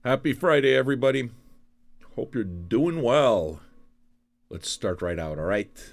Happy Friday, everybody. Hope you're doing well. Let's start right out, all right?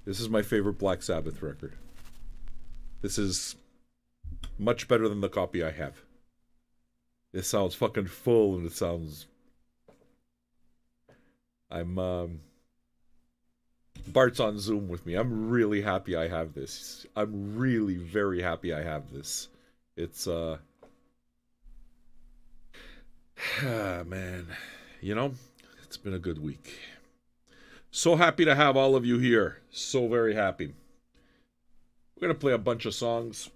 This is my favorite Black Sabbath record. This is much better than the copy I have. It sounds fucking full, and it sounds... Bart's on Zoom with me. I'm really happy I have this. I'm really very happy I have this. It's, man, you know, it's been a good week. So happy to have all of you here. So very happy. We're going to play a bunch of songs.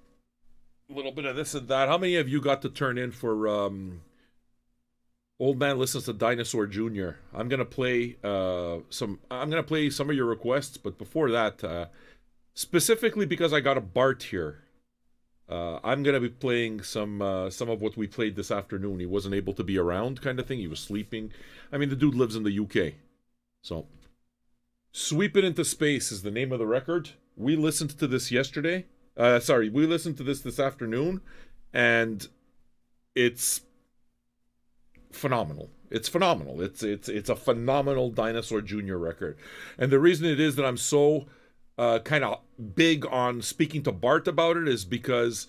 A little bit of this and that. How many of you got to turn in for Old Man Listens to Dinosaur Jr.? I'm going to play some of your requests, but before that, specifically because I got a Bart here, I'm going to be playing some of what we played this afternoon. He wasn't able to be around, kind of thing. He was sleeping. I mean, the dude lives in the UK. So, Sweep It Into Space is the name of the record. We listened to this yesterday. We listened to this afternoon, and it's phenomenal. It's phenomenal. It's a phenomenal Dinosaur Jr. record. And the reason it is that I'm so kind of big on speaking to Bart about it is because,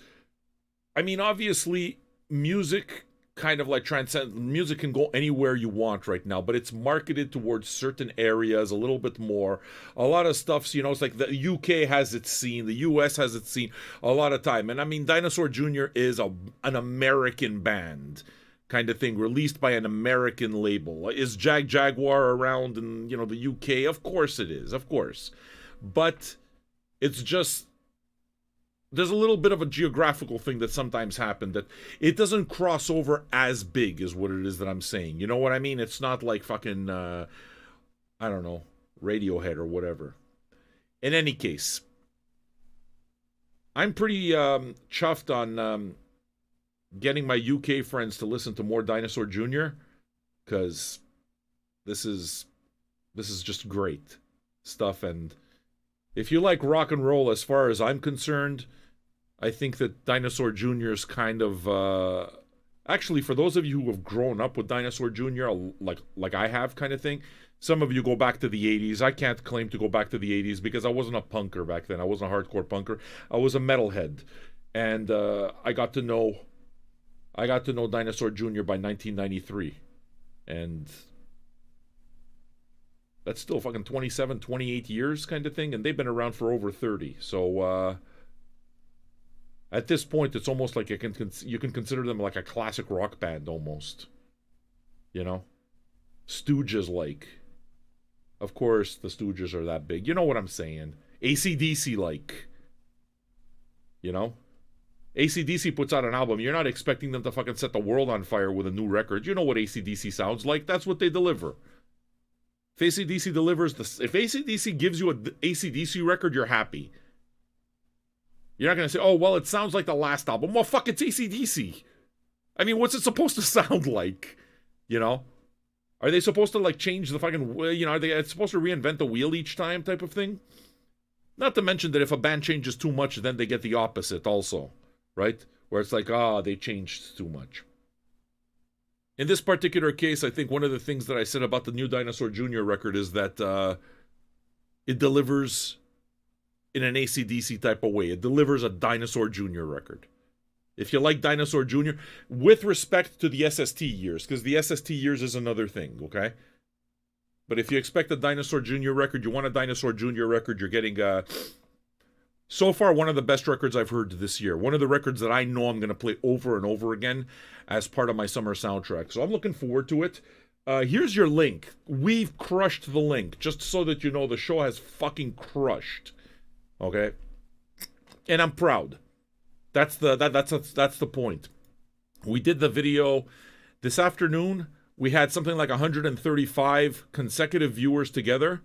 I mean, obviously, music kind of like transcends. Music can go anywhere you want right now, but it's marketed towards certain areas a little bit more. A lot of stuff's, you know, it's like the UK has its scene, the US has its scene a lot of time. And I mean, Dinosaur Jr. is an American band kind of thing, released by an American label. Is Jaguar around in, you know, the UK? Of course it is, of course. But it's just, there's a little bit of a geographical thing that sometimes happens, that it doesn't cross over as big is what it is that I'm saying. You know what I mean? It's not like fucking, I don't know, Radiohead or whatever. In any case, I'm pretty chuffed on getting my UK friends to listen to more Dinosaur Jr. because this is just great stuff. And if you like rock and roll, as far as I'm concerned, I think that Dinosaur Jr. is kind of actually, for those of you who have grown up with Dinosaur Jr. like I have, kind of thing. Some of you go back to the 80s. I can't claim to go back to the 80s because I wasn't a punker back then. I wasn't a hardcore punker. I was a metalhead, and I got to know Dinosaur Jr. by 1993, and that's still fucking 27, 28 years kind of thing, and they've been around for over 30. So at this point, it's almost like you can consider them like a classic rock band almost. You know? Stooges like. Of course, the Stooges are that big. You know what I'm saying. AC/DC like. You know? AC/DC puts out an album. You're not expecting them to fucking set the world on fire with a new record. You know what AC/DC sounds like. That's what they deliver. If AC/DC delivers if AC/DC gives you an AC/DC record, you're happy. You're not going to say, oh, well, it sounds like the last album. Well, fuck, it's AC/DC. I mean, what's it supposed to sound like? You know? Are they supposed to, like, change the fucking, you know, are they supposed to reinvent the wheel each time type of thing? Not to mention that if a band changes too much, then they get the opposite also, right? Where it's like, they changed too much. In this particular case, I think one of the things that I said about the new Dinosaur Jr. record is that it delivers in an AC/DC type of way. It delivers a Dinosaur Jr. record. If you like Dinosaur Jr., with respect to the SST years, because the SST years is another thing, okay? But if you expect a Dinosaur Jr. record, you want a Dinosaur Jr. record, you're getting, so far, one of the best records I've heard this year. One of the records that I know I'm going to play over and over again as part of my summer soundtrack. So I'm looking forward to it. Here's your link. We've crushed the link, just so that you know the show has fucking crushed. Okay? And I'm proud. That's the point. We did the video this afternoon. We had something like 135 consecutive viewers together.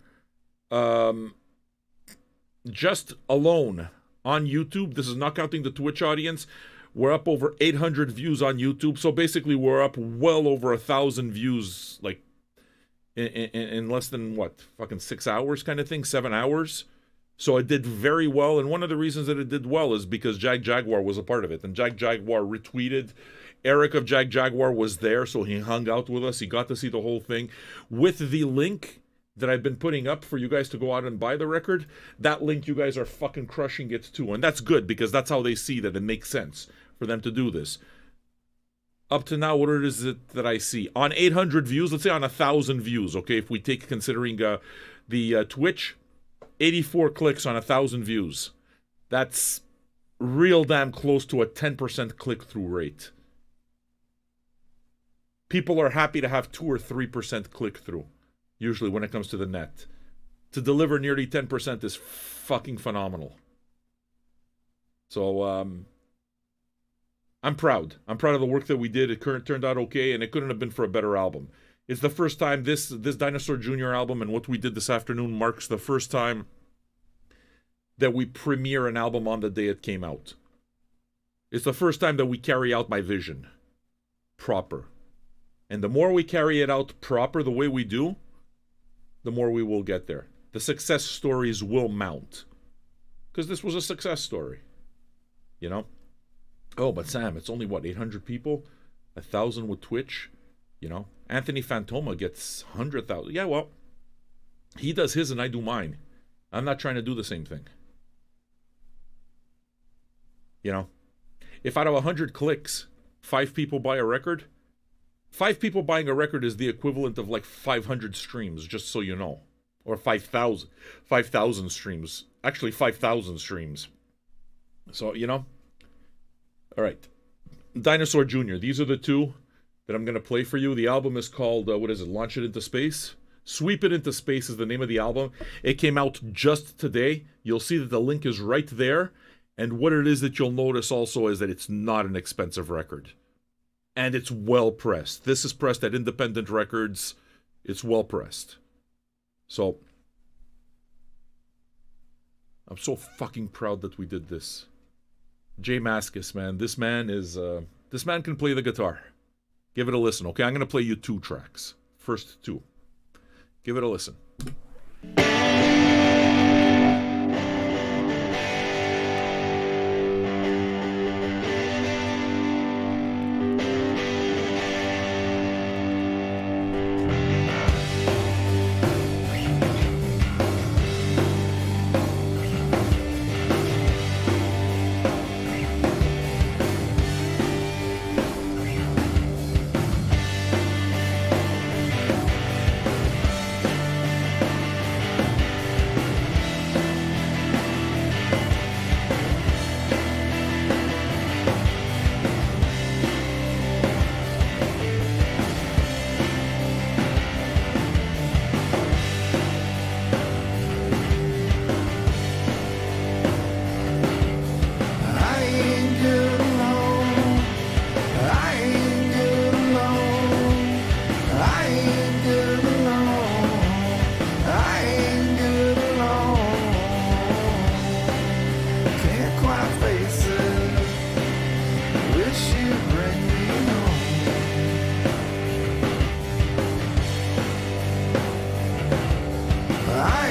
Just alone on YouTube. This is not counting the Twitch audience. We're up over 800 views on YouTube. So basically we're up well over 1,000 views, like in less than what? Fucking 6 hours kind of thing, 7 hours. So it did very well, and one of the reasons that it did well is because Jaguar was a part of it, and Jaguar retweeted. Eric of Jaguar was there, so he hung out with us. He got to see the whole thing. With the link that I've been putting up for you guys to go out and buy the record, that link, you guys are fucking crushing it too. And that's good, because that's how they see that it makes sense for them to do this. Up to now, what is it that I see? On 800 views, let's say on 1,000 views, okay? If we take considering the Twitch, 84 clicks on 1,000 views. That's real damn close to a 10% click-through rate. People are happy to have 2 or 3% click-through, usually when it comes to the net. To deliver nearly 10% is fucking phenomenal. So, I'm proud. I'm proud of the work that we did. It turned out okay, and it couldn't have been for a better album. It's the first time this Dinosaur Jr. album and what we did this afternoon marks the first time that we premiere an album on the day it came out. It's the first time that we carry out my vision. Proper. And the more we carry it out proper the way we do, the more we will get there. The success stories will mount. Because this was a success story. You know? Oh, but Sam, it's only, what, 800 people? 1,000 with Twitch? You know? Anthony Fantoma gets 100,000. Yeah, well, he does his and I do mine. I'm not trying to do the same thing. You know? If out of 100 clicks, 5 people buy a record, 5 people buying a record is the equivalent of like 500 streams, just so you know. Or 5,000 streams. Actually, 5,000 streams. So, you know? All right. Dinosaur Jr. These are the two that I'm going to play for you. The album is called, what is it? Launch It Into Space? Sweep It Into Space is the name of the album. It came out just today. You'll see that the link is right there. And what it is that you'll notice also is that it's not an expensive record. And it's well pressed. This is pressed at Independent Records. It's well pressed. So, I'm so fucking proud that we did this. J Mascis, man. This man can play the guitar. Give it a listen, okay? I'm going to play you 2 tracks. First 2. Give it a listen. I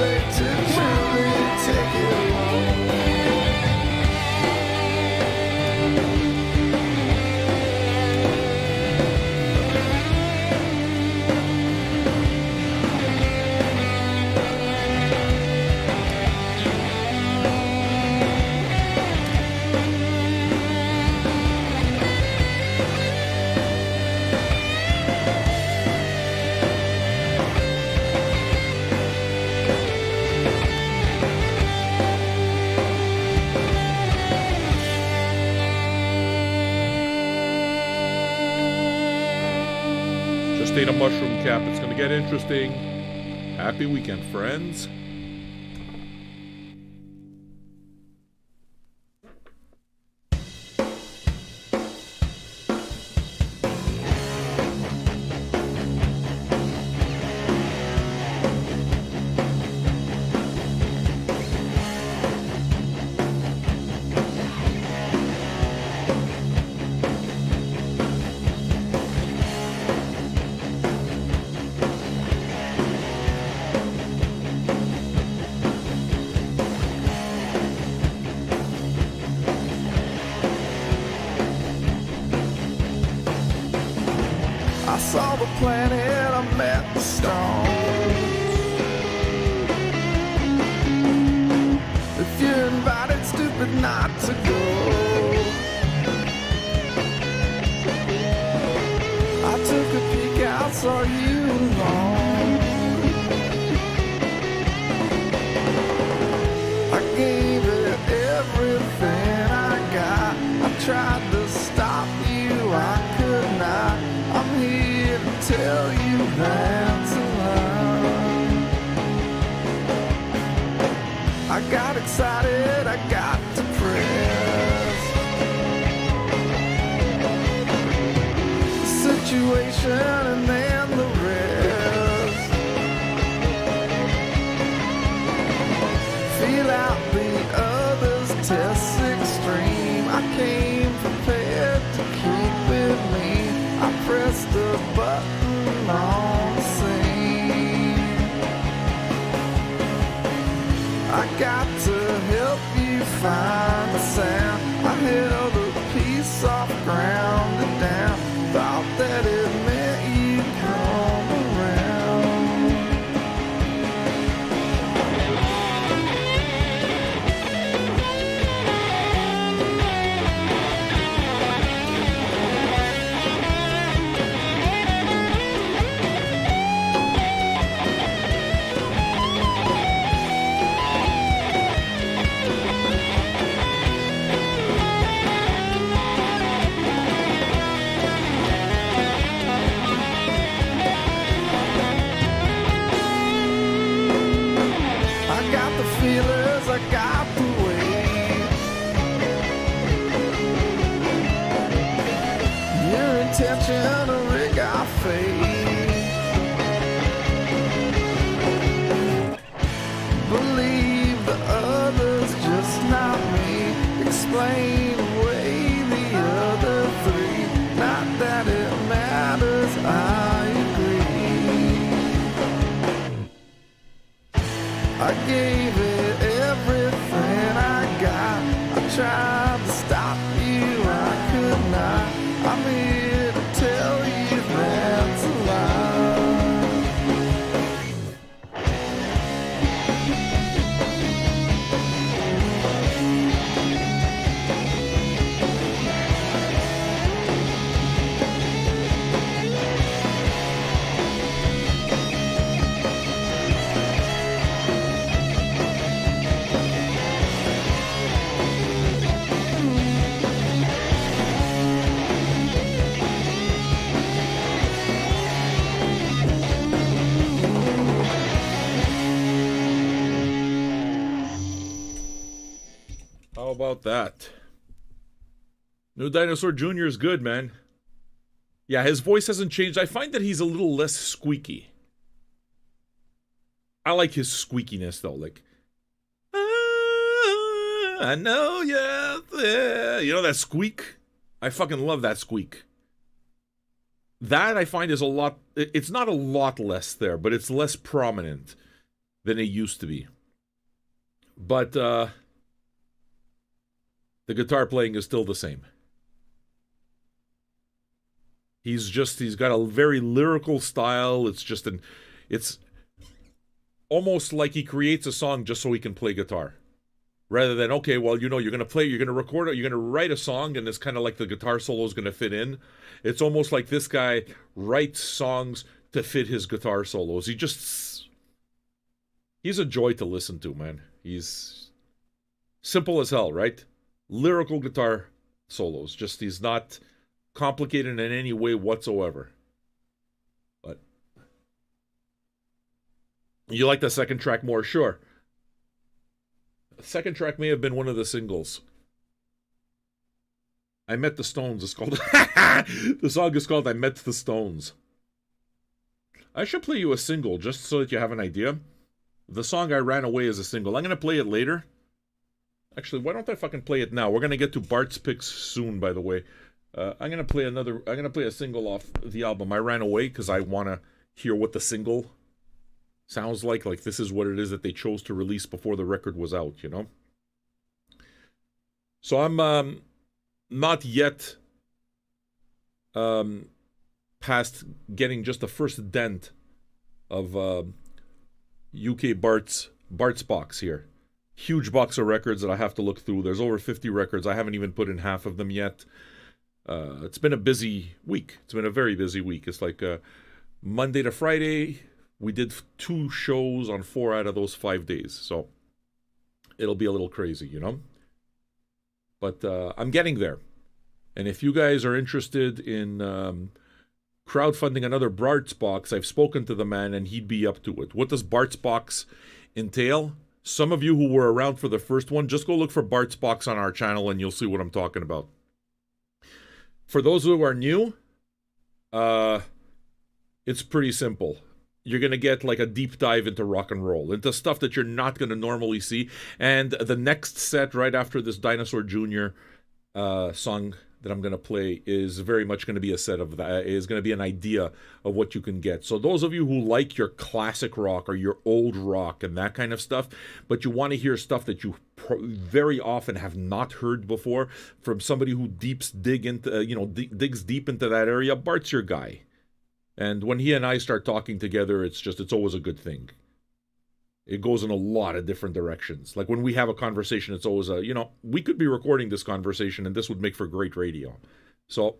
late to truly take it home. Ate a mushroom cap. It's going to get interesting. Happy weekend, friends. I saw the planet, I met the stars. If you're invited, stupid not to go. I took a peek out, saw you alone. I gave it everything I got. I tried to stop you, I could not. I'm here to tell you that's a lie. I got excited, I got depressed. The situation and then the rest. Feel out the others, test extreme. I came prepared to keep it mean. I pressed the button on the scene. I got to help you find the sound. I held a piece off, ground it down. Thought that it meant you'd come around. Feelers, I got the weight. Your intention to rig our fate. Believe the others, just not me. Explain away the other three. Not that it matters, I agree. I gave it everything I got. I tried to stop you, I could not. I'm here to tell you that's a lie. How about that? New Dinosaur Jr. is good, man. Yeah, his voice hasn't changed. I find that he's a little less squeaky. I like his squeakiness, though. Like, I know, yeah. You know that squeak? I fucking love that squeak. That, I find, is a lot... It's not a lot less there, but it's less prominent. than it used to be. But the guitar playing is still the same. He's got a very lyrical style. It's almost like he creates a song just so he can play guitar. Rather than, okay, well, you're going to record it, you're going to write a song, and it's kind of like the guitar solo is going to fit in. It's almost like this guy writes songs to fit his guitar solos. He's a joy to listen to, man. He's simple as hell, right? Lyrical guitar solos. He's not complicated in any way whatsoever. But you like the second track more? Sure. The second track may have been one of the singles. I Met the Stones is called. The song is called I Met the Stones. I should play you a single just so that you have an idea. The song I Ran Away is a single. I'm going to play it later. Actually, why don't I fucking play it now? We're going to get to Bart's picks soon, by the way. I'm going to play a single off the album I Ran Away because I want to hear what the single sounds like this is what it is that they chose to release before the record was out, you know? So I'm not yet past getting just the first dent of UK Bart's box here. Huge box of records that I have to look through. There's over 50 records. I haven't even put in half of them yet. It's been a busy week. It's been a very busy week. It's like Monday to Friday. We did 2 shows on 4 out of those 5 days. So it'll be a little crazy, you know? But I'm getting there. And if you guys are interested in crowdfunding another Bart's box, I've spoken to the man and he'd be up to it. What does Bart's box entail? Some of you who were around for the first one, just go look for Bart's box on our channel and you'll see what I'm talking about. For those who are new, it's pretty simple. You're going to get like a deep dive into rock and roll, into stuff that you're not going to normally see. And the next set right after this Dinosaur Jr. Song that I'm going to play is very much going to be a set of that, is going to be an idea of what you can get. So those of you who like your classic rock or your old rock and that kind of stuff, but you want to hear stuff that you very often have not heard before from somebody who digs deep into that area, Bart's your guy. And when he and I start talking together, it's always a good thing. It goes in a lot of different directions. Like when we have a conversation, it's always we could be recording this conversation and this would make for great radio. So,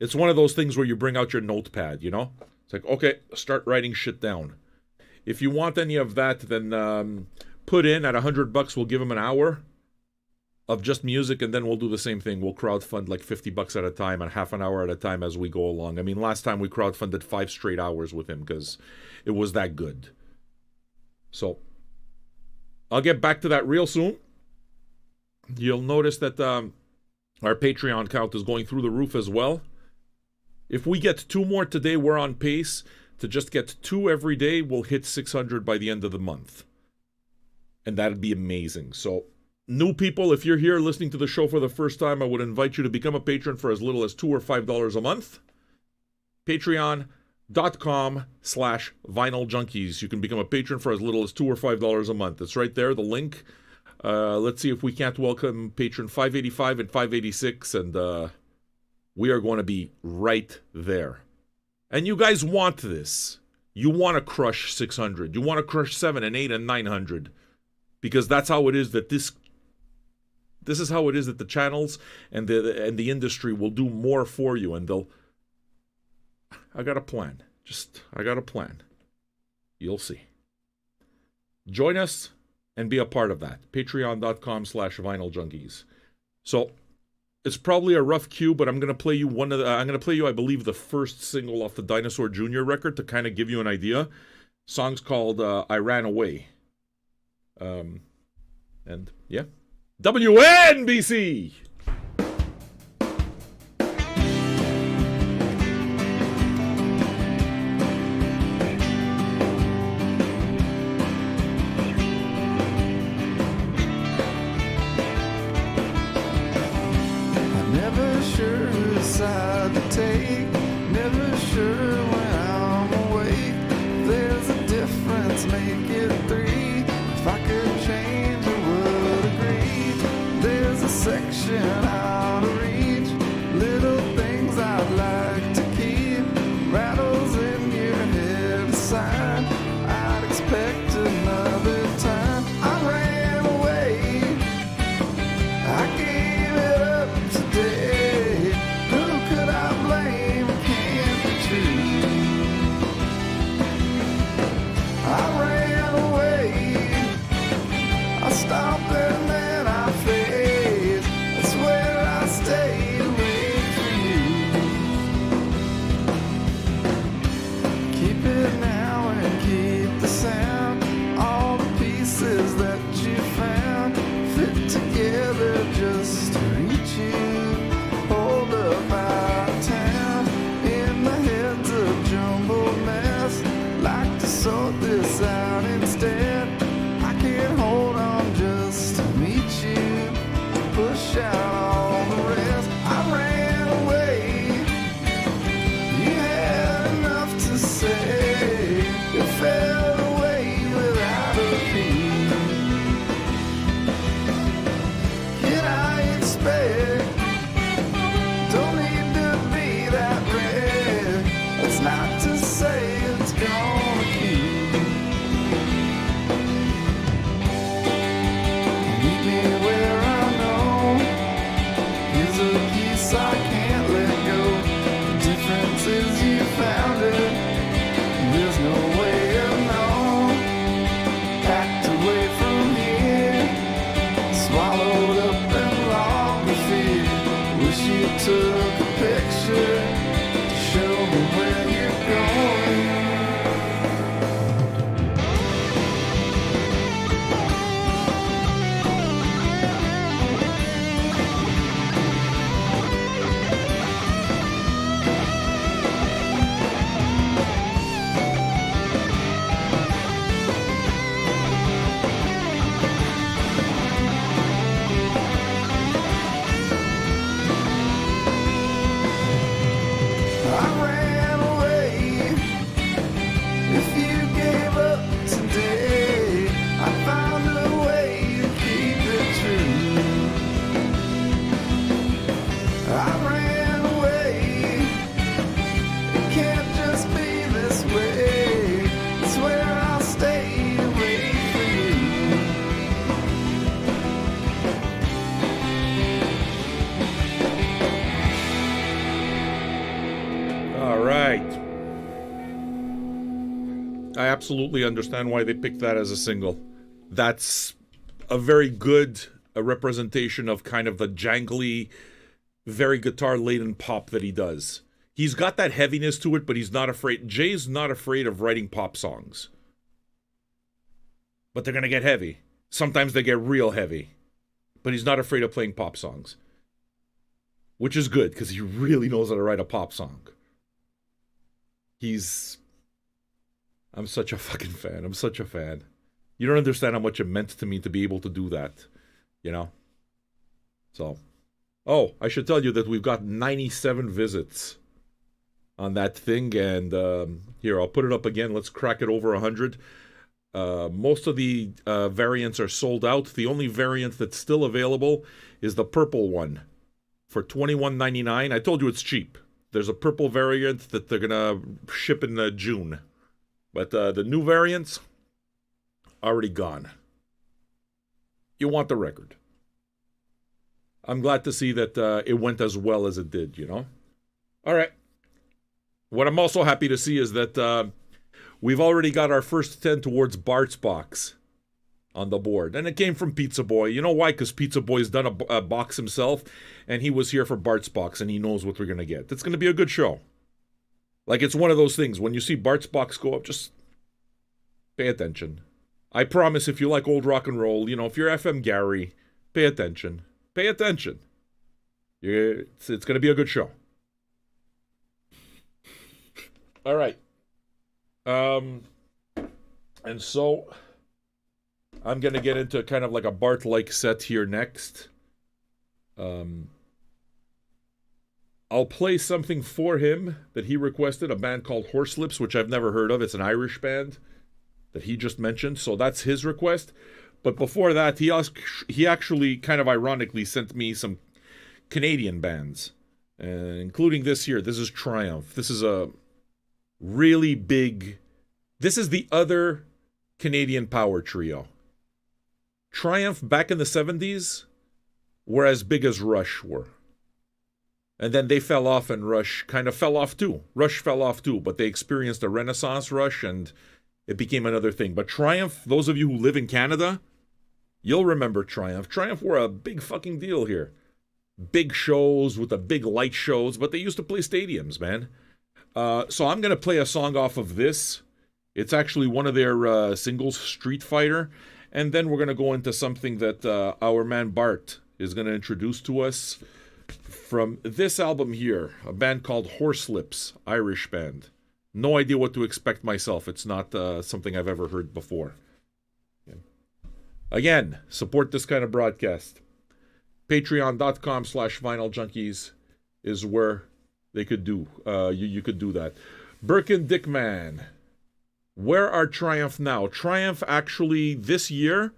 it's one of those things where you bring out your notepad, you know? It's like, okay, start writing shit down. If you want any of that, then put in at $100, we'll give him an hour of just music, and then we'll do the same thing. We'll crowdfund like $50 at a time and half an hour at a time as we go along. I mean, last time we crowdfunded 5 straight hours with him because it was that good. So I'll get back to that real soon. You'll notice that our Patreon count is going through the roof as well. If we get 2 more today, we're on pace to just get 2 every day. We'll hit 600 by the end of the month. And that'd be amazing. So new people, if you're here listening to the show for the first time, I would invite you to become a patron for as little as $2 or $5 a month. Patreon.com/Vinyl Junkies. You can become a patron for as little as $2 or $5 a month. It's right there, the link. Let's see if we can't welcome patron 585 and 586, and we are going to be right there. And you guys want this. You want to crush 600. You want to crush 7 and 8 and 900. Because that's how it is that this is how it is that the channels and the industry will do more for you, and I got a plan. I got a plan. You'll see. Join us and be a part of that. Patreon.com/Vinyl Junkies. So it's probably a rough cue, but I'm gonna play you I believe the first single off the Dinosaur Jr. record to kind of give you an idea. Song's called I Ran Away. And yeah. WNBC! Never sure whose side to take. Never sure when I'm awake. There's a section out of reach. Little things I'd like to keep. Rattles in your head aside. I'd expect another time. I ran away. I gave it up today. Who could I blame? It can't be true. I ran away. I stopped and then I faced. That's where I stayed away from you. Keep it now and keep the sound. All the pieces that you found fit together just to reach you. Hold up our town in the heads of jumbled mess. Like to sort this out instead. I can't hold on just to meet you. Push out all the rest. I ran away. You had enough to say. It fell away without a beat. Can I expect? Don't need to be that red. That's not to say it's gonna keep. Meet me where I know. Here's a piece I can't let go. The difference is you found it. There's no way of knowing. Packed away from here. Swallowed up and lost the fear. Wish you took a picture to show me where you're going. I ran away. If you gave up today, I found a way to keep it true. I ran away. It can't just be this way. It's where I'll stay away from you. All right. I absolutely understand why they picked that as a single. That's a very good representation of kind of the jangly, very guitar-laden pop that he does. He's got that heaviness to it, but he's not afraid. Jay's not afraid of writing pop songs. But they're going to get heavy. Sometimes they get real heavy. But he's not afraid of playing pop songs. Which is good, because he really knows how to write a pop song. I'm such a fucking fan. I'm such a fan. You don't understand how much it meant to me to be able to do that. You know? So. Oh, I should tell you that we've got 97 visits on that thing. And here, I'll put it up again. Let's crack it over 100. Most of the variants are sold out. The only variant that's still available is the purple one for $21.99. I told you it's cheap. There's a purple variant that they're going to ship in June. But the new variants, already gone. You want the record. I'm glad to see that it went as well as it did, you know? All right. What I'm also happy to see is that we've already got our first 10 towards Bart's box on the board. And it came from Pizza Boy. You know why? Because Pizza Boy's done a box himself, and he was here for Bart's box, and he knows what we're going to get. It's going to be a good show. Like, it's one of those things. When you see Bart's box go up, just pay attention. I promise, if you like old rock and roll, you know, if you're FM Gary, pay attention. Pay attention. It's going to be a good show. All right. And so I'm going to get into kind of like a Bart-like set here next. I'll play something for him that he requested, a band called Horselips, which I've never heard of. It's an Irish band that he just mentioned, so that's his request. But before that, he actually kind of ironically sent me some Canadian bands, including this here. This is Triumph. This is a really big... This is the other Canadian power trio. Triumph back in the 70s were as big as Rush were. And then they fell off, and Rush kind of fell off too. Rush fell off too, but they experienced a renaissance Rush, and it became another thing. But Triumph, those of you who live in Canada, you'll remember Triumph. Triumph were a big fucking deal here. Big shows with the big light shows, but they used to play stadiums, man. So I'm going to play a song off of this. It's actually one of their singles, Street Fighter. And then we're going to go into something that our man Bart is going to introduce to us from this album here, a band called Horselips, Irish band. No idea what to expect myself. It's not something I've ever heard before. Again, support this kind of broadcast. Patreon.com/vinyljunkies is where they could do. You could do that. Birkin Dickman. Where are Triumph now? Triumph actually this year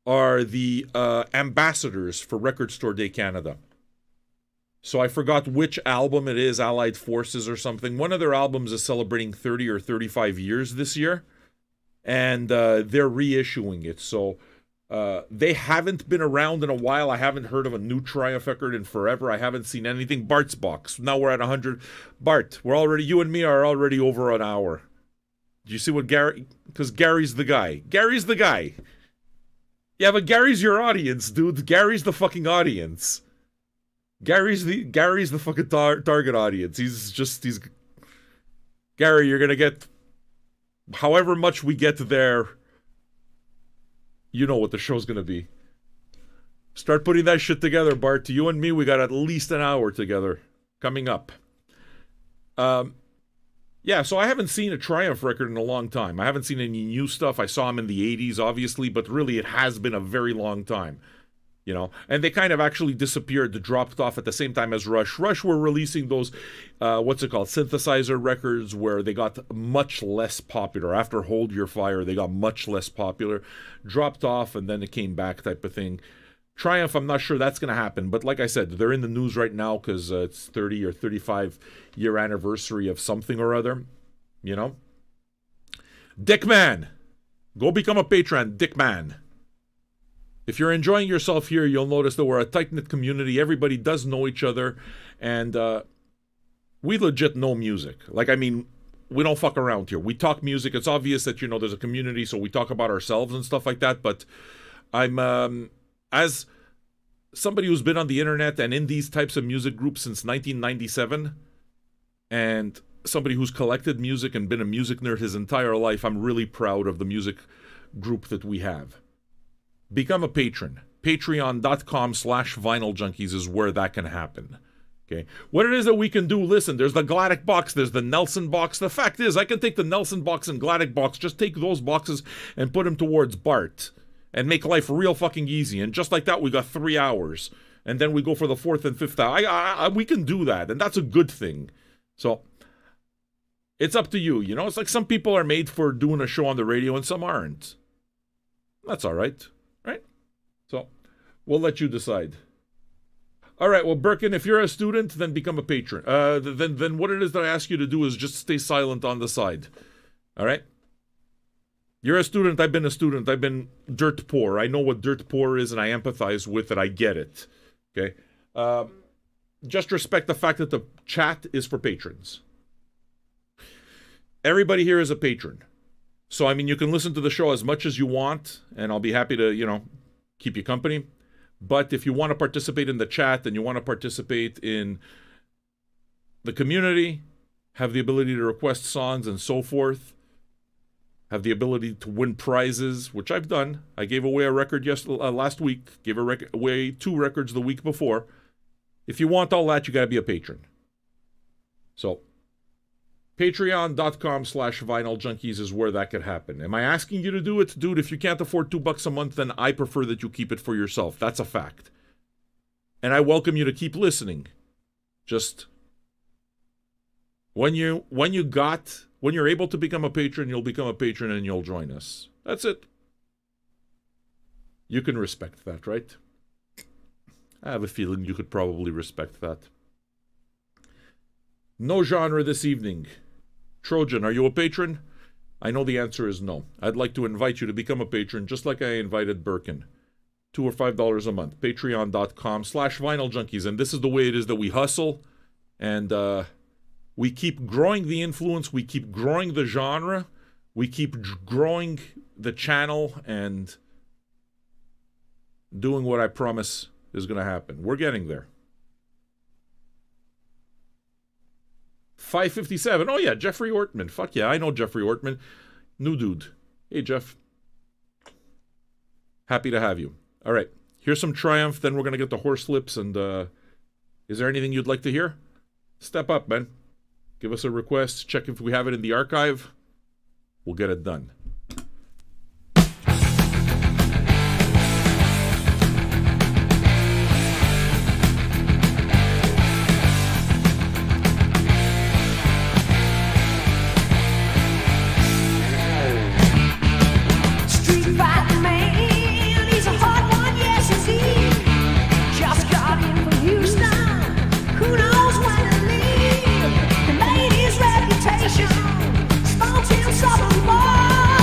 are the ambassadors for Record Store Day Canada. So I forgot which album it is, Allied Forces or something. One of their albums is celebrating 30 or 35 years this year. And they're reissuing it. So they haven't been around in a while. I haven't heard of a new Triumph record in forever. I haven't seen anything. Bart's box. Now we're at 100. Bart, you and me are already over an hour. Do you see what Gary... Because Gary's the guy. Gary's the guy. Yeah, but Gary's your audience, dude. Gary's the fucking audience. Gary's the fucking target audience. He's... Gary, you're gonna get... However much we get there... You know what the show's gonna be. Start putting that shit together, Bart. To you and me, we got at least an hour together. Coming up. Yeah, so I haven't seen a Triumph record in a long time. I haven't seen any new stuff. I saw them in the 80s, obviously, but really it has been a very long time. You know, and they kind of actually disappeared, dropped off at the same time as Rush. Rush were releasing those, synthesizer records where they got much less popular. After Hold Your Fire, they got much less popular. Dropped off, and then it came back type of thing. Triumph, I'm not sure that's going to happen. But like I said, they're in the news right now because it's 30 or 35-year anniversary of something or other. You know? Dickman! Go become a patron, Dickman. If you're enjoying yourself here, you'll notice that we're a tight-knit community. Everybody does know each other. And we legit know music. Like, I mean, we don't fuck around here. We talk music. It's obvious that, there's a community, so we talk about ourselves and stuff like that. But I'm... as somebody who's been on the internet and in these types of music groups since 1997, and somebody who's collected music and been a music nerd his entire life, I'm really proud of the music group that we have. Become a patron. Patreon.com/vinyljunkies is where that can happen. Okay. What it is that we can do, listen, there's the Gladdick box, there's the Nelson box. The fact is, I can take the Nelson box and Gladdick box, just take those boxes and put them towards Bart. And make life real fucking easy. And just like that, we got 3 hours. And then we go for the 4th and 5th hour. We can do that. And that's a good thing. So, it's up to you. It's like some people are made for doing a show on the radio and some aren't. That's all right. Right? So, we'll let you decide. All right, well, Birkin, if you're a student, then become a patron. Then what it is that I ask you to do is just stay silent on the side. All right? You're a student, I've been a student, I've been dirt poor. I know what dirt poor is and I empathize with it, I get it. Okay? Just respect the fact that the chat is for patrons. Everybody here is a patron. So, I mean, you can listen to the show as much as you want, and I'll be happy to, keep you company. But if you want to participate in the chat and you want to participate in the community, have the ability to request songs and so forth, have the ability to win prizes, which I've done. I gave away a record last week. Gave away 2 records the week before. If you want all that, you got to be a patron. So, Patreon.com/vinyljunkies is where that could happen. Am I asking you to do it? Dude, if you can't afford $2 a month, then I prefer that you keep it for yourself. That's a fact. And I welcome you to keep listening. Just, when you're able to become a patron, you'll become a patron and you'll join us. That's it. You can respect that, right? I have a feeling you could probably respect that. No genre this evening. Trojan, are you a patron? I know the answer is no. I'd like to invite you to become a patron, just like I invited Birkin. $2 or $5 a month. Patreon.com/VinylJunkies. And this is the way it is that we hustle. And we keep growing the influence. We keep growing the genre. We keep growing the channel and doing what I promise is going to happen. We're getting there. 557. Oh, yeah, Jeffrey Ortman. Fuck yeah, I know Jeffrey Ortman. New dude. Hey, Jeff. Happy to have you. All right, here's some Triumph, then we're going to get the horse lips, and is there anything you'd like to hear? Step up, man. Give us a request. Check if we have it in the archive. We'll get it done. Southern boy.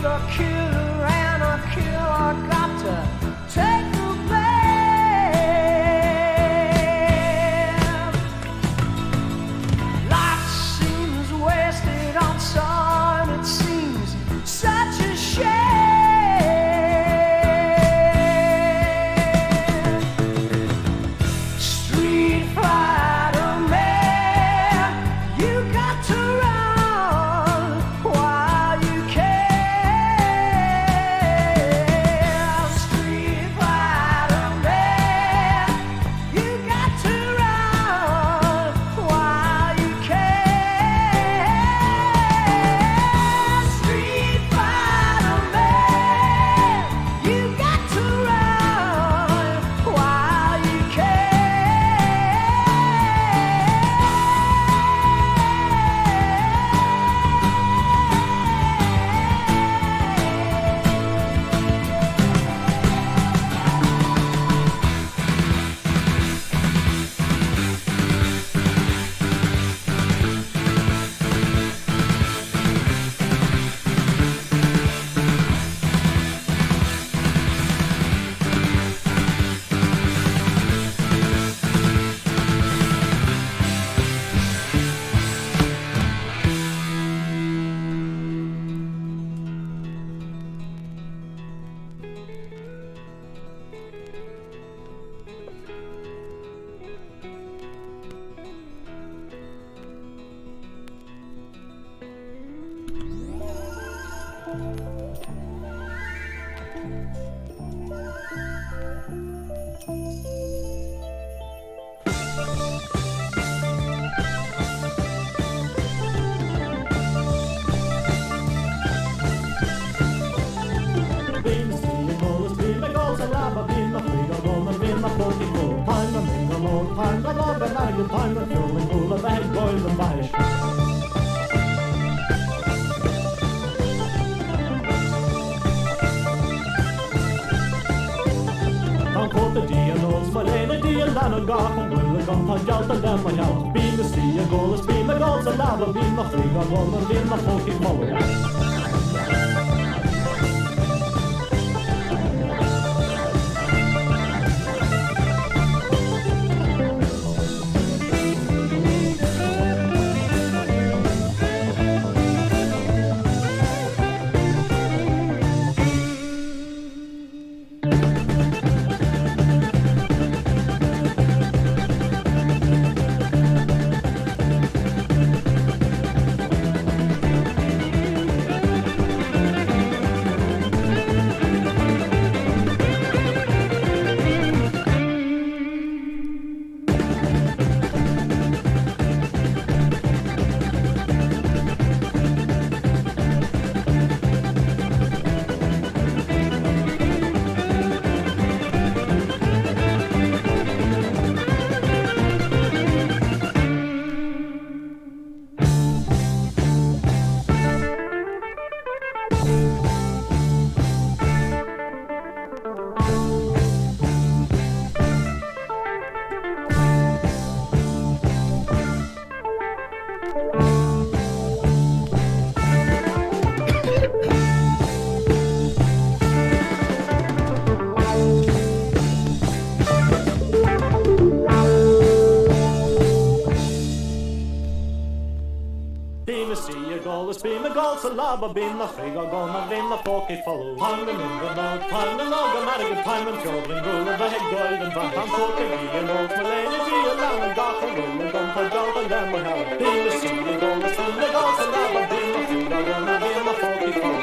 the killer and a killer got to take the blame. Life seems wasted on son, it seems such a shame. Street fighter man, you got to run while you can. Street fighter man, you got to run while you can. Street fighter man, you got to run while you can. Salaba bin a friga gonna vinna folk I follow. Time in the night, time the log, and not a good time and traveling rule of a head gold and van. I'm talking me and old Malay, be a lamb and dark and roll and don't touch out and then we have a bin the sea, the gold, the sun, the gold, Salaba bin a friga gonna vinna folk I follow.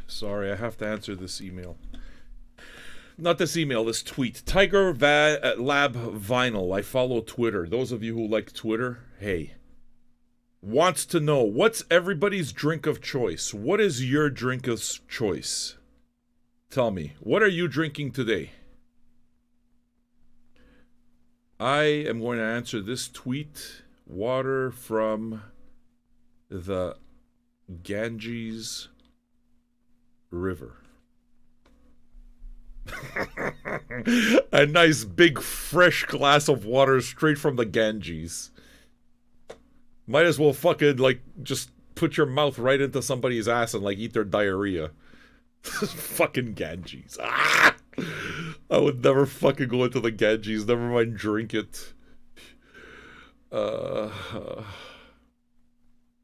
Sorry, I have to answer this email. Not this email, this tweet. Tiger Lab Vinyl. I follow Twitter. Those of you who like Twitter, hey. Wants to know, what's everybody's drink of choice? What is your drink of choice? Tell me, what are you drinking today? I am going to answer this tweet. Water from the Ganges River. A nice big fresh glass of water straight from the Ganges. Might as well fucking like just put your mouth right into somebody's ass and like eat their diarrhea. Fucking Ganges. Ah! I would never fucking go into the Ganges, never mind drink it.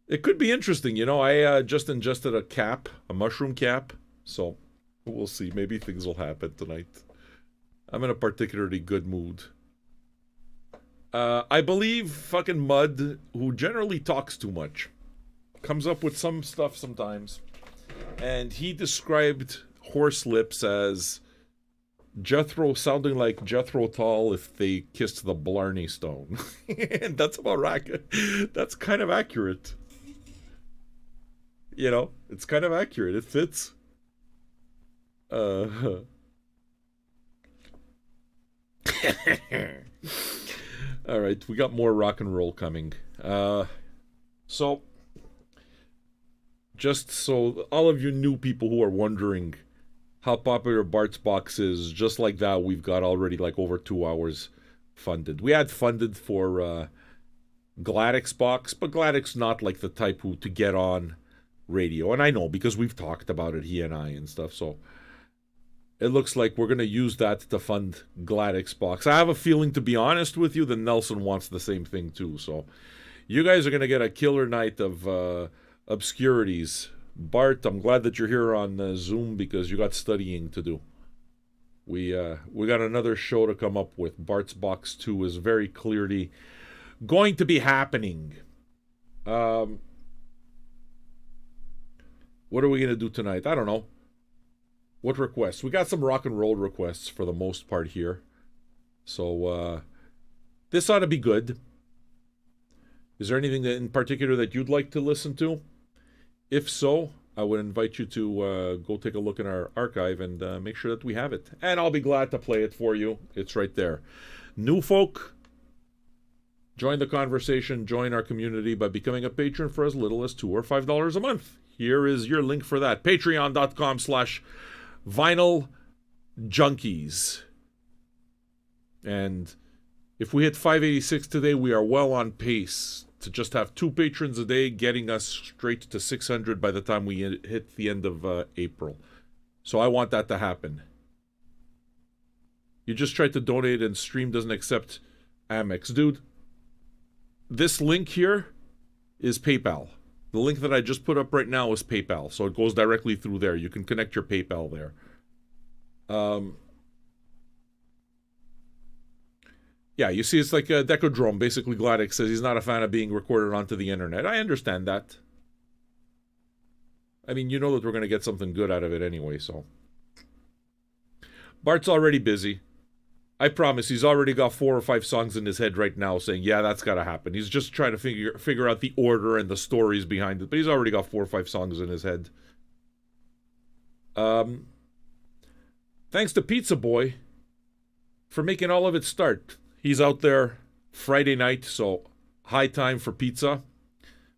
It could be interesting, you know. I just ingested a mushroom cap, so we'll see. Maybe things will happen tonight. I'm in a particularly good mood. I believe fucking Mud, who generally talks too much, comes up with some stuff sometimes. And he described horse lips as Jethro sounding like Jethro Tull if they kissed the Blarney Stone. And that's about right. That's kind of accurate. You know, it's kind of accurate. It fits. Alright, we got more rock and roll coming. So, just so all of you new people who are wondering how popular Bart's Box is, just like that, we've got already like over 2 hours funded. We had funded for Gladix Box, but Gladix not like the type who to get on radio. And I know because we've talked about it, he and I and stuff, so it looks like we're going to use that to fund Gladix Box. I have a feeling, to be honest with you, that Nelson wants the same thing too. So you guys are going to get a killer night of obscurities. Bart, I'm glad that you're here on Zoom because you got studying to do. We got another show to come up with. Bart's Box 2 is very clearly going to be happening. What are we going to do tonight? I don't know. What requests? We got some rock and roll requests for the most part here. So, this ought to be good. Is there anything in particular that you'd like to listen to? If so, I would invite you to go take a look in our archive and make sure that we have it. And I'll be glad to play it for you. It's right there. New folk, join the conversation, join our community by becoming a patron for as little as $2 or $5 a month. Here is your link for that. Patreon.com/Vinyl Junkies. And if we hit 586 today, we are well on pace to just have 2 patrons a day, getting us straight to 600 by the time we hit the end of April. So I want that to happen. You just tried to donate and Stream doesn't accept Amex. Dude, this link here is PayPal. The link that I just put up right now is PayPal, so it goes directly through there. You can connect your PayPal there. Yeah, you see, it's like a Decodrome. Basically, Gladix says he's not a fan of being recorded onto the internet. I understand that. I mean, you know that we're going to get something good out of it anyway, so. Bart's already busy. I promise he's already got 4 or 5 songs in his head right now saying, yeah, that's got to happen. He's just trying to figure out the order and the stories behind it, but he's already got 4 or 5 songs in his head. Thanks to Pizza Boy for making all of it start. He's out there Friday night, so high time for pizza.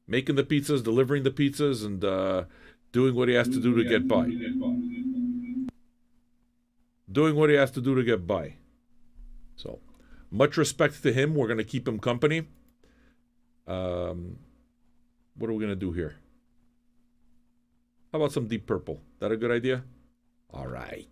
Making the pizzas, delivering the pizzas, and doing what he has to do to get by. Doing what he has to do to get by. So, much respect to him. We're going to keep him company. What are we going to do here? How about some Deep Purple? That a good idea? All right.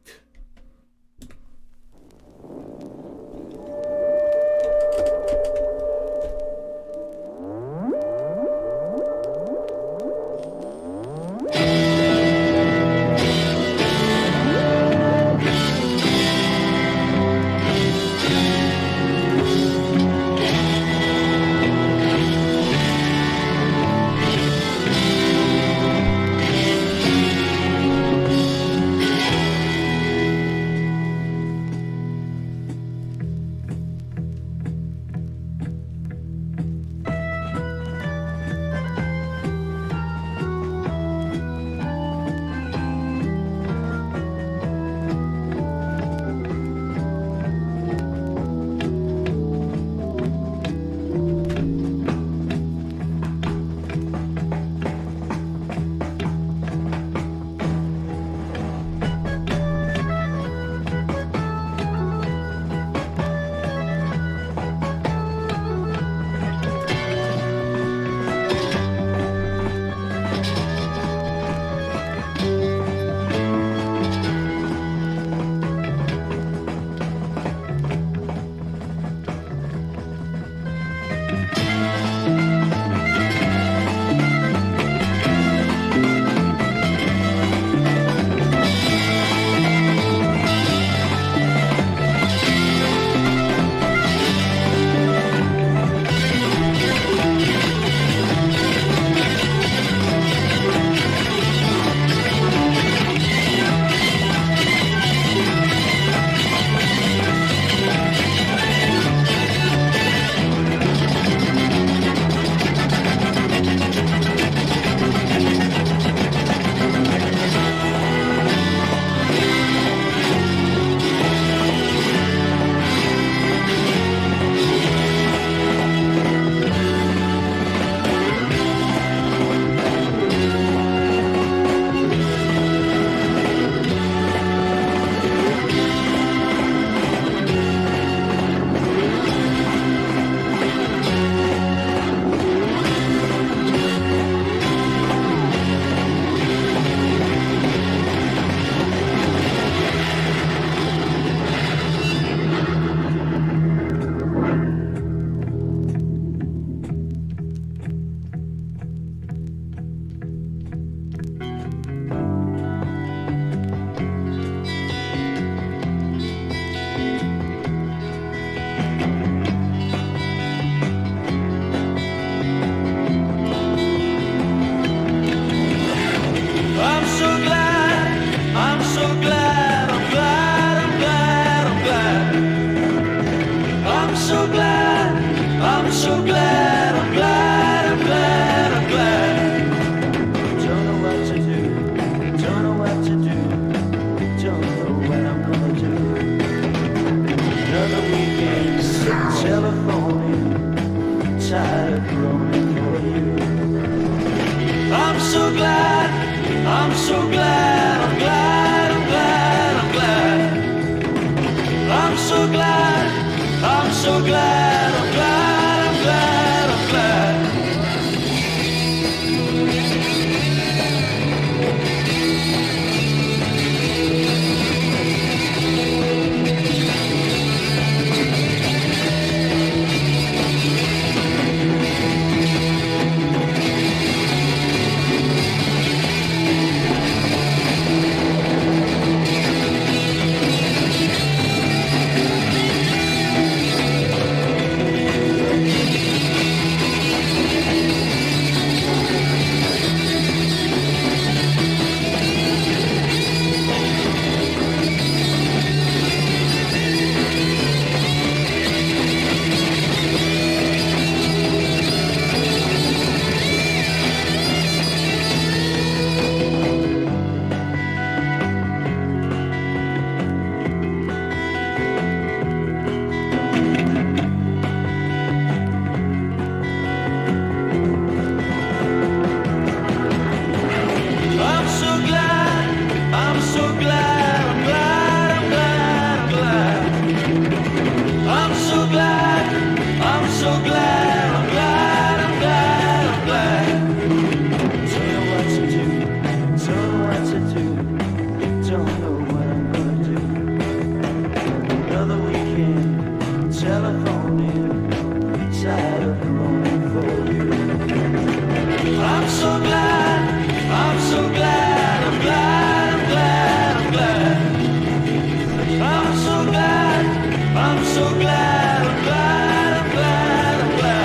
glad, I'm glad, I'm glad, I'm glad. I'm so glad, I'm so glad, I'm glad, I'm glad, I'm glad. I'm so glad, I'm so glad, I'm glad, I'm glad, I'm glad. I'm so glad, I'm so glad, I'm glad, I'm glad, I'm glad. Don't know what to do, don't know what to do, don't know what I'm gonna do. Another weekend, telephone in, tired of groaning for you. I'm so glad, I'm so glad, I'm glad, I'm glad, I'm glad. I'm so glad, I'm so glad, I'm glad, I'm glad, I'm glad.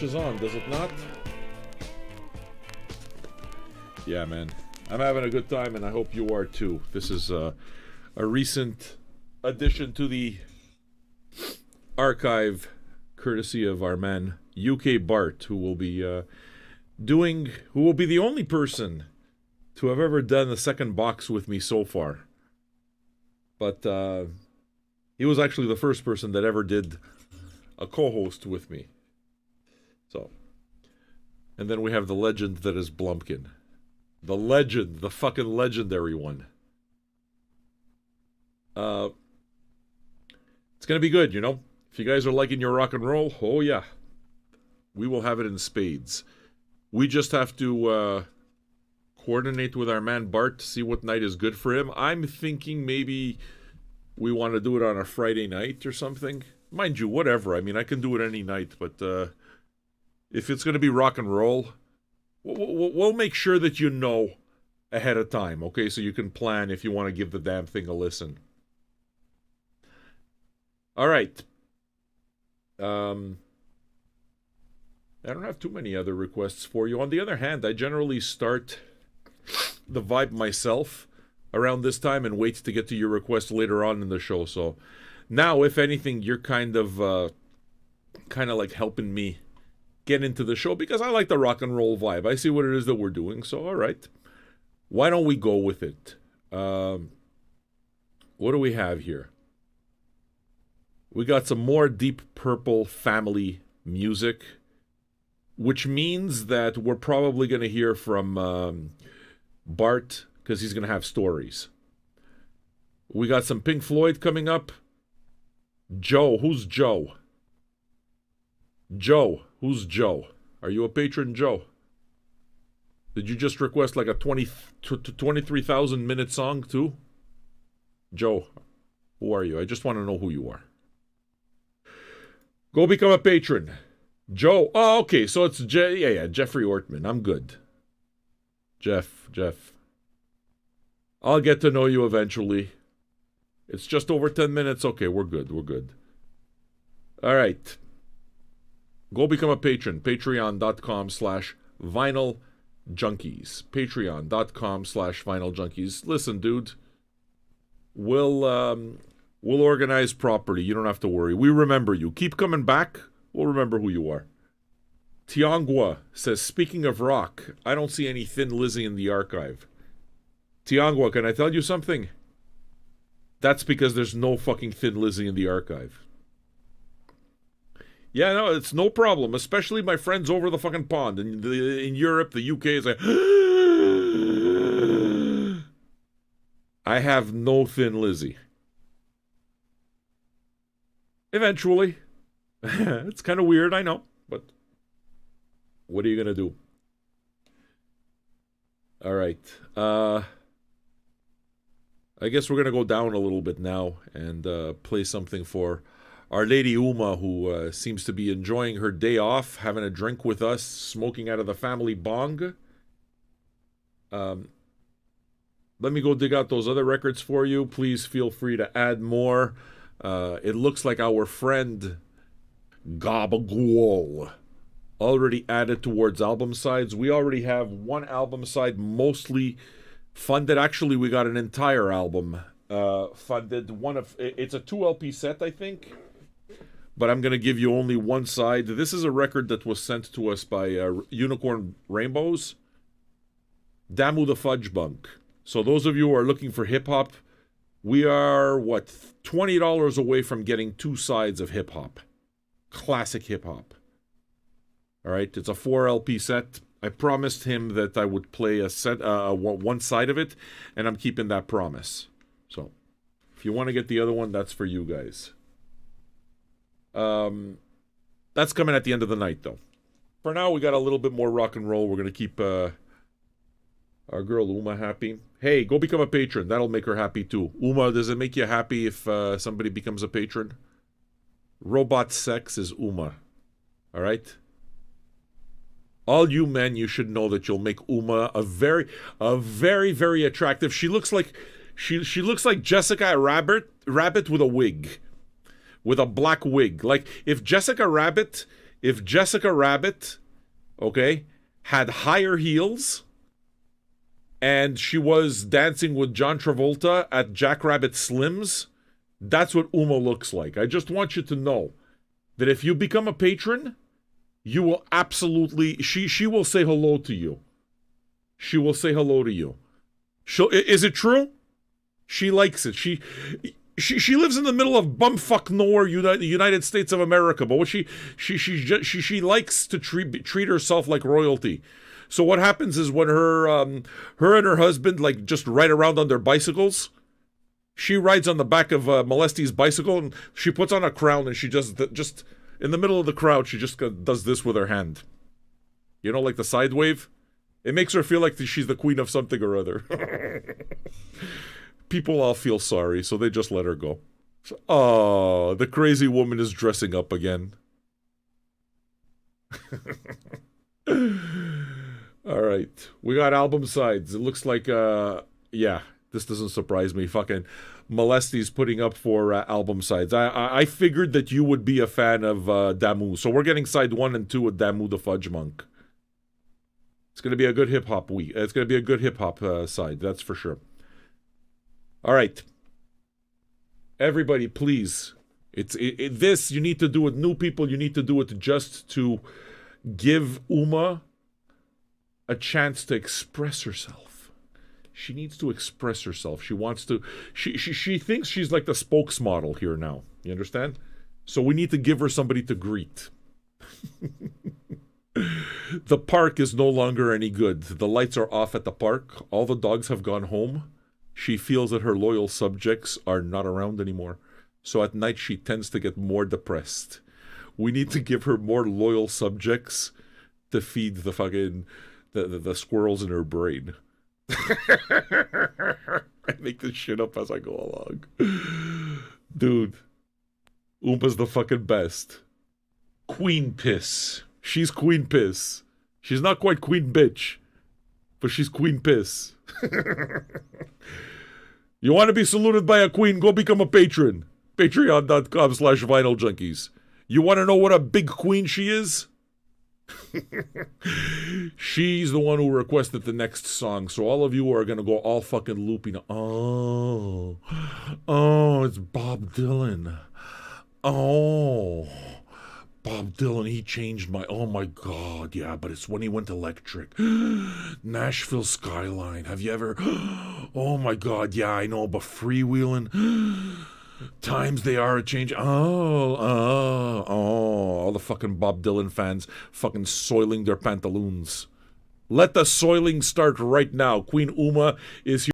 catches on, does it not? Yeah, man. I'm having a good time, and I hope you are too. This is a recent addition to the archive, courtesy of our man UK Bart, who will be the only person to have ever done the second box with me so far. But he was actually the first person that ever did a co-host with me. So, and then we have the legend that is Blumpkin. The legend, the fucking legendary one. It's gonna be good, you know? If you guys are liking your rock and roll, oh yeah. We will have it in spades. We just have to coordinate with our man Bart to see what night is good for him. I'm thinking maybe we want to do it on a Friday night or something. Mind you, whatever. I mean, I can do it any night, but if it's going to be rock and roll, we'll make sure that you know ahead of time, okay? So you can plan if you want to give the damn thing a listen. All right. I don't have too many other requests for you. On the other hand, I generally start the vibe myself around this time and wait to get to your request later on in the show. So now, if anything, you're kind of like helping me get into the show because I like the rock and roll vibe. I see what it is that we're doing. So, all right. Why don't we go with it? What do we have here? We got some more Deep Purple family music, which means that we're probably going to hear from Bart because he's going to have stories. We got some Pink Floyd coming up. Joe, who's Joe? Joe, who's Joe? Are you a patron, Joe? Did you just request like a 23,000 minute song too? Joe, who are you? I just want to know who you are. Go become a patron. Joe. Oh, okay. So it's Jeffrey Ortman. I'm good. Jeff. I'll get to know you eventually. It's just over 10 minutes. Okay, we're good. All right. Go become a patron. Patreon.com/Vinyl Junkies. Patreon.com/Vinyl Junkies. Listen, dude. We'll organize properly. You don't have to worry. We remember you. Keep coming back. We'll remember who you are. Tiangua says, speaking of rock, I don't see any Thin Lizzy in the archive. Tiangua, can I tell you something? That's because there's no fucking Thin Lizzy in the archive. Yeah, no, it's no problem. Especially my friends over the fucking pond. In Europe, the UK is like... I have no Thin Lizzy. Eventually. It's kind of weird, I know. But what are you going to do? All right. I guess we're going to go down a little bit now and play something for our lady Uma, who seems to be enjoying her day off, having a drink with us, smoking out of the family bong. Let me go dig out those other records for you. Please feel free to add more. It looks like our friend Gabagool already added towards album sides. We already have one album side mostly funded. Actually, we got an entire album funded. It's a 2 LP set, I think. But I'm going to give you only one side. This is a record that was sent to us by Unicorn Rainbows. Damu the Fudge Bunk. So those of you who are looking for hip-hop, we are, $20 away from getting 2 sides of hip-hop. Classic hip-hop. All right, it's a 4 LP set. I promised him that I would play a set, one side of it, and I'm keeping that promise. So, if you want to get the other one, that's for you guys. That's coming at the end of the night, though. For now, we got a little bit more rock and roll. We're going to keep our girl Uma happy. Hey, go become a patron. That'll make her happy, too. Uma, does it make you happy if somebody becomes a patron? Robot sex is Uma. All right? All you men, you should know that you'll make Uma a very, very attractive. She looks like Jessica Rabbit with a wig, with a black wig. Like if Jessica Rabbit if Jessica Rabbit, okay, had higher heels and she was dancing with John Travolta at Jackrabbit Slims, that's what Uma looks like. I just want you to know that if you become a patron, you will absolutely, she will say hello to you. She will say hello to you. Is it true? She likes it. She lives in the middle of bumfuck nowhere, United States of America. But what she likes to treat herself like royalty. So what happens is when her and her husband like just ride around on their bicycles, she rides on the back of Molesti's bicycle and she puts on a crown and she just in the middle of the crowd she just does this with her hand. You know, like the side wave. It makes her feel like she's the queen of something or other. People all feel sorry, so they just let her go. Oh, the crazy woman is dressing up again. All right. We got album sides. It looks like, yeah, this doesn't surprise me. Fucking Molesti's putting up for album sides. I figured that you would be a fan of Damu. So we're getting side 1 and 2 with Damu the Fudge Monk. It's going to be a good hip-hop week. It's going to be a good hip-hop side, that's for sure. All right. Everybody, please. This, you need to do it. New people, you need to do it just to give Uma a chance to express herself. She needs to express herself. She wants to... She thinks she's like the spokesmodel here now. You understand? So we need to give her somebody to greet. The park is no longer any good. The lights are off at the park. All the dogs have gone home. She feels that her loyal subjects are not around anymore. So at night she tends to get more depressed. We need to give her more loyal subjects to feed the fucking the squirrels in her brain. I make this shit up as I go along. Dude, Uma's the fucking best. Queen Piss. She's Queen Piss. She's not quite Queen Bitch, but she's Queen Piss. You want to be saluted by a queen? Go become a patron. Patreon.com/Vinyl Junkies. You want to know what a big queen she is? She's the one who requested the next song, so all of you are going to go all fucking looping. Oh, it's Bob Dylan. Oh, Bob Dylan, he changed my... Oh my God, yeah, but it's when he went electric. Nashville Skyline, have you ever... Oh my God, yeah, I know, but freewheeling... Times they are a change. All the fucking Bob Dylan fans fucking soiling their pantaloons. Let the soiling start right now. Queen Uma is here.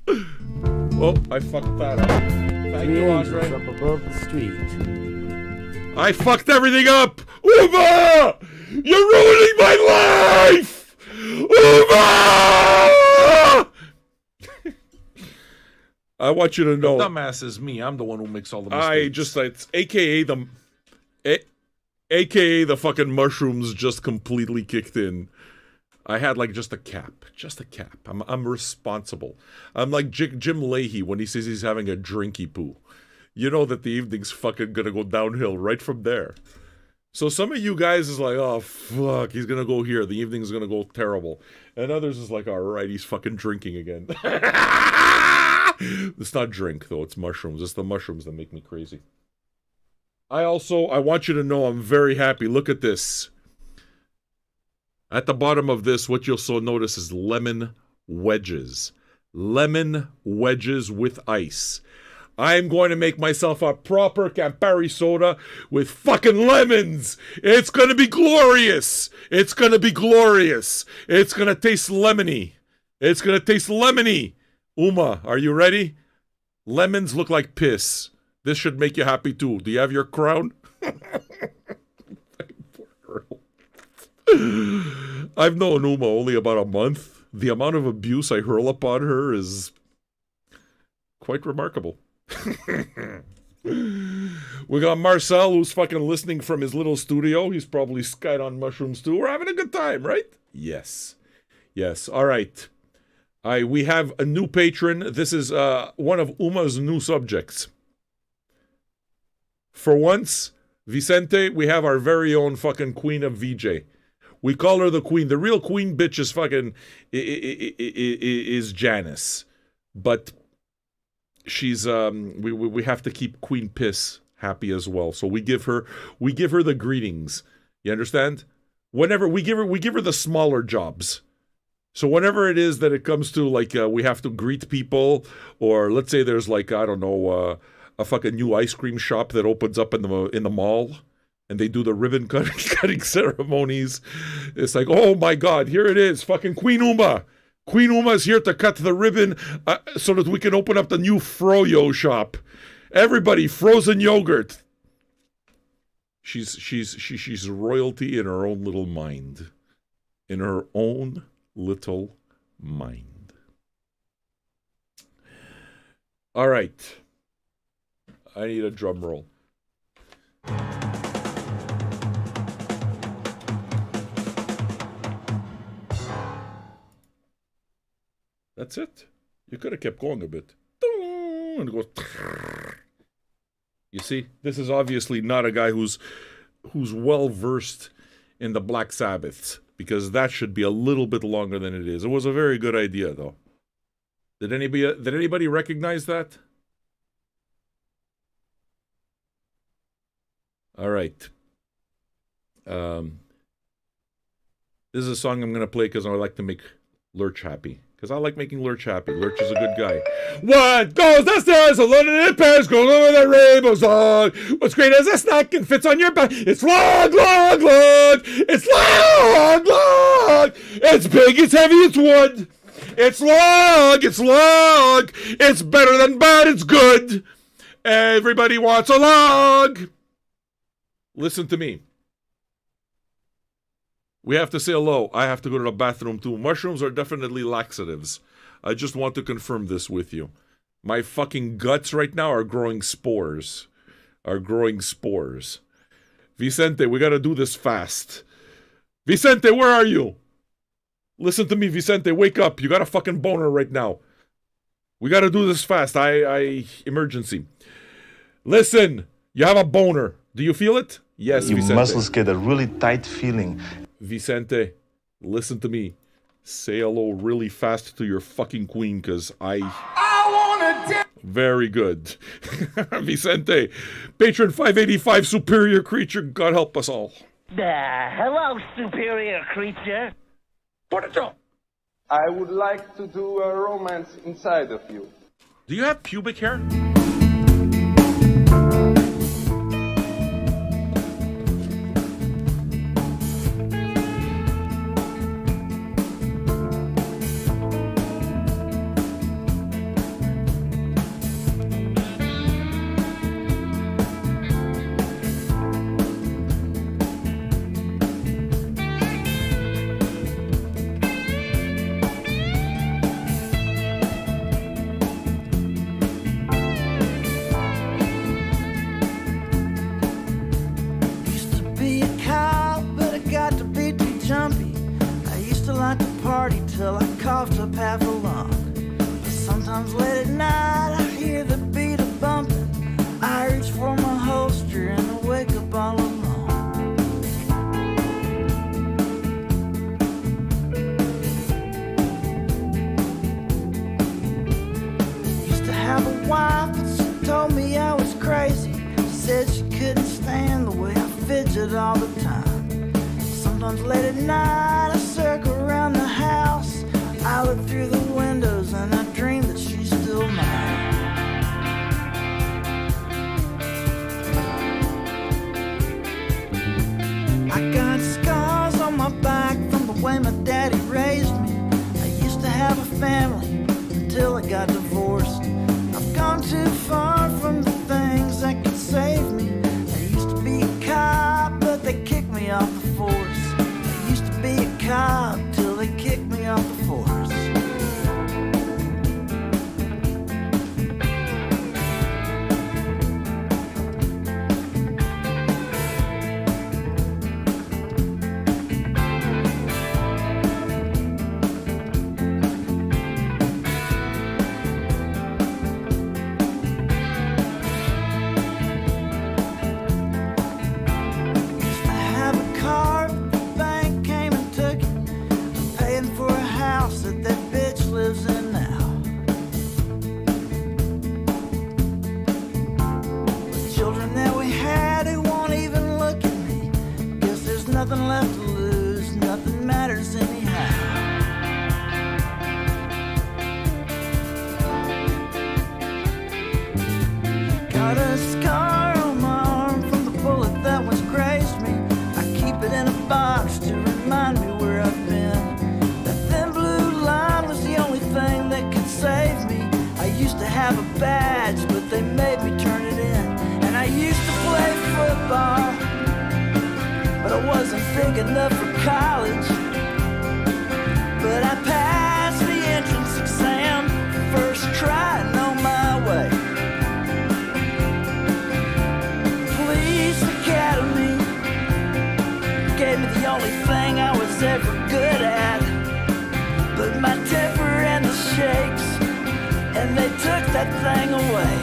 Oh, I fucked that up. Thank you, Andre. Up above the street. I fucked everything up! Uma! You're ruining my life! Uma! I want you to know. Dumbass is me. I'm the one who makes all the mistakes. It's AKA the fucking mushrooms just completely kicked in. I had like just a cap. I'm responsible. I'm like Jim Leahy when he says he's having a drinky poo. You know that the evening's fucking gonna go downhill right from there. So some of you guys is like, oh fuck, he's gonna go here. The evening's gonna go terrible. And others is like, all right, he's fucking drinking again. It's not drink though, it's mushrooms. It's the mushrooms that make me crazy. I want you to know I'm very happy. Look at this. At the bottom of this, what you'll so notice is lemon wedges. Lemon wedges with ice. I'm going to make myself a proper Campari soda with fucking lemons. It's going to be glorious. It's going to be glorious. It's going to taste lemony. It's going to taste lemony. Uma, are you ready? Lemons look like piss. This should make you happy too. Do you have your crown? I've known Uma only about a month. The amount of abuse I hurl upon her is quite remarkable. We got Marcel, who's fucking listening from his little studio. He's probably skied on mushrooms too. We're having a good time, right? Yes. All right. We have a new patron. This is one of Uma's new subjects. For once, Vicente, we have our very own fucking queen of VJ. We call her the queen. The real queen bitch is fucking is Janice, but she's we have to keep Queen Piss happy as well. So we give her the greetings. You understand? Whenever we give her the smaller jobs. So whenever it is that it comes to like we have to greet people, or let's say there's like I don't know a fucking new ice cream shop that opens up in the mall. And they do the ribbon cutting ceremonies. It's like, oh my God, here it is, fucking Queen Uma. Queen Uma's here to cut the ribbon so that we can open up the new Froyo shop. Everybody, frozen yogurt. She's royalty in her own little mind. In her own little mind. All right. I need a drum roll. That's it. You could have kept going a bit. And it goes. You see, this is obviously not a guy who's well versed in the Black Sabbaths, because that should be a little bit longer than it is. It was a very good idea, though. Did anybody recognize that? All right. This is a song I'm going to play because I like to make Lurch happy. Because I like making Lurch happy. Lurch is a good guy. What goes downstairs alone in the pants goes over the rainbow song. What's great as a snack and fits on your back. It's long. It's long. It's big, it's heavy, it's wood. It's long. It's better than bad, it's good. Everybody wants a log. Listen to me. We have to say hello. I have to go to the bathroom too. Mushrooms are definitely laxatives. I just want to confirm this with you. My fucking guts right now are growing spores. Vicente, we gotta do this fast. Vicente, where are you? Listen to me, Vicente. Wake up. You got a fucking boner right now. We gotta do this fast. Emergency. Listen, you have a boner. Do you feel it? Yes, Your Vicente. muscles get a really tight feeling. Vicente, listen to me. Say hello really fast to your fucking queen, because I wanna very good. Vicente, patron 585, superior creature, God help us all. Hello, superior creature. Put it on. I would like to do a romance inside of you. Do you have pubic hair? all the time. Sometimes late at night I circle around the house. I look through the windows and I dream that she's still mine. I got scars on my back from the way my daddy raised me. I used to have a family until I got divorced. I've gone too far from the things that could save me. I used to be a cop, but they kicked me off the force. I used to be a cop till they kicked me off the force. Nothing left to lose, nothing matters anyhow. Got a scar on my arm from the bullet that once grazed me. I keep it in a box to remind me where I've been. That thin blue line was the only thing that could save me. I used to have a badge, but they made me turn it in. And I used to play football, but I wasn't big enough for college. But I passed the entrance exam, first try and on my way. Police Academy gave me the only thing I was ever good at. But my temper and the shakes, and they took that thing away.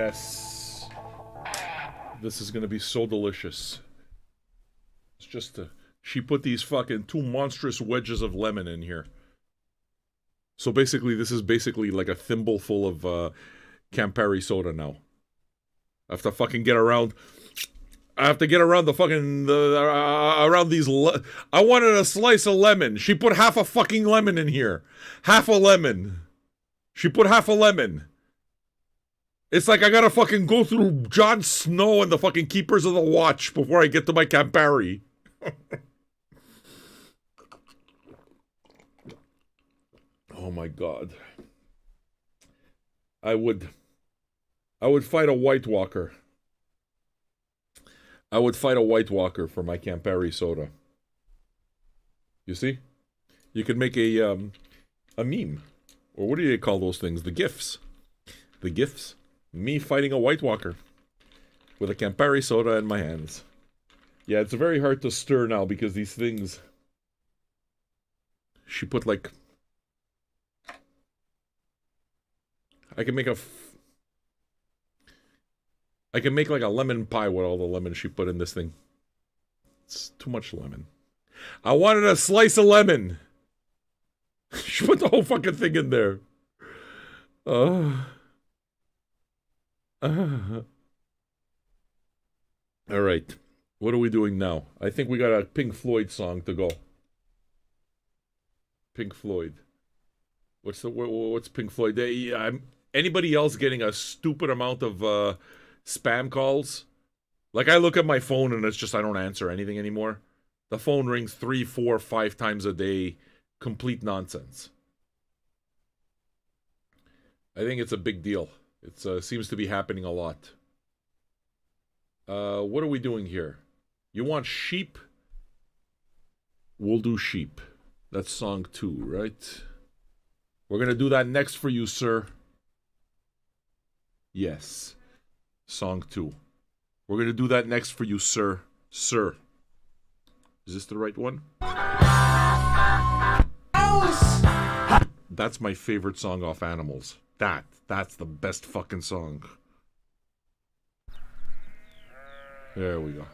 Yes. This is gonna be so delicious. It's just she put these fucking 2 monstrous wedges of lemon in here. So basically, this is basically like a thimble full of Campari soda now. I have to fucking get around. I have to get around the fucking around these. I wanted a slice of lemon. She put half a fucking lemon in here. Half a lemon. She put half a lemon. It's like I gotta fucking go through Jon Snow and the fucking Keepers of the Watch before I get to my Campari. Oh my god. I would fight a White Walker. I would fight a White Walker for my Campari soda. You see? You could make a meme. Or what do you call those things? The GIFs. The GIFs. Me fighting a White Walker. With a Campari soda in my hands. Yeah, it's very hard to stir now because these things... She put like... I can make like a lemon pie with all the lemon she put in this thing. It's too much lemon. I wanted a slice of lemon. She put the whole fucking thing in there. All right. What are we doing now? I think we got a Pink Floyd song to go. Pink Floyd. What's Pink Floyd? Anybody else getting a stupid amount of spam calls? Like, I look at my phone and it's just I don't answer anything anymore. The phone rings 3, 4, 5 times a day. Complete nonsense. I think it's a big deal. It seems to be happening a lot. What are we doing here? You want sheep? We'll do sheep. That's song 2, right? We're gonna do that next for you, sir. Yes. Song 2. We're gonna do that next for you, sir. Sir. Is this the right one? That's my favorite song off Animals. That's the best fucking song. There we go.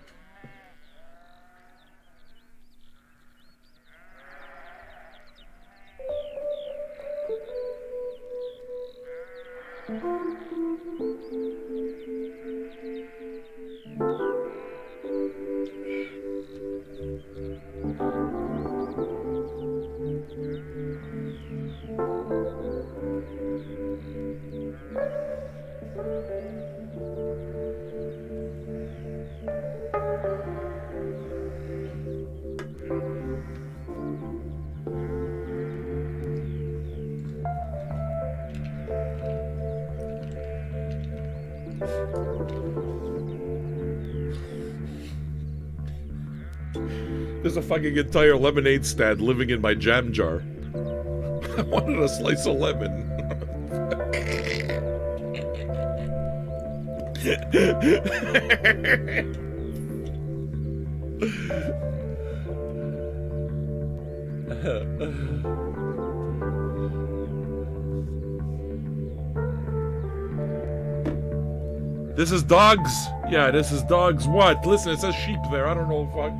There's a fucking entire lemonade stand living in my jam jar. I wanted a slice of lemon. This is dogs. Yeah, this is dogs. What? Listen, it says sheep there. I don't know. Fuck.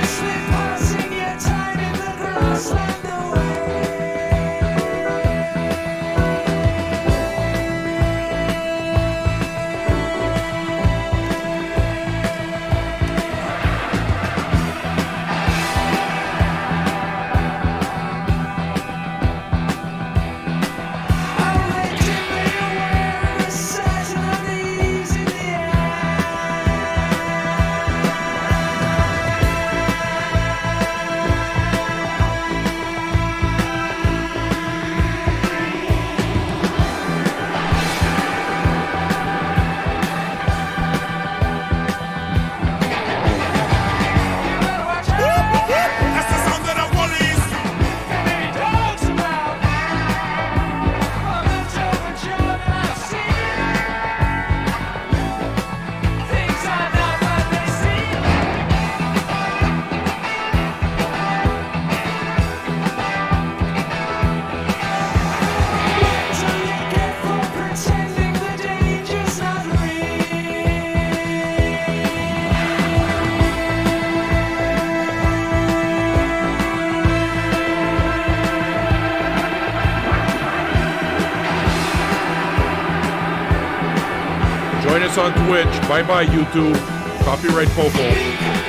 Sleep us on Twitch. Bye-bye, YouTube. Copyright Popo.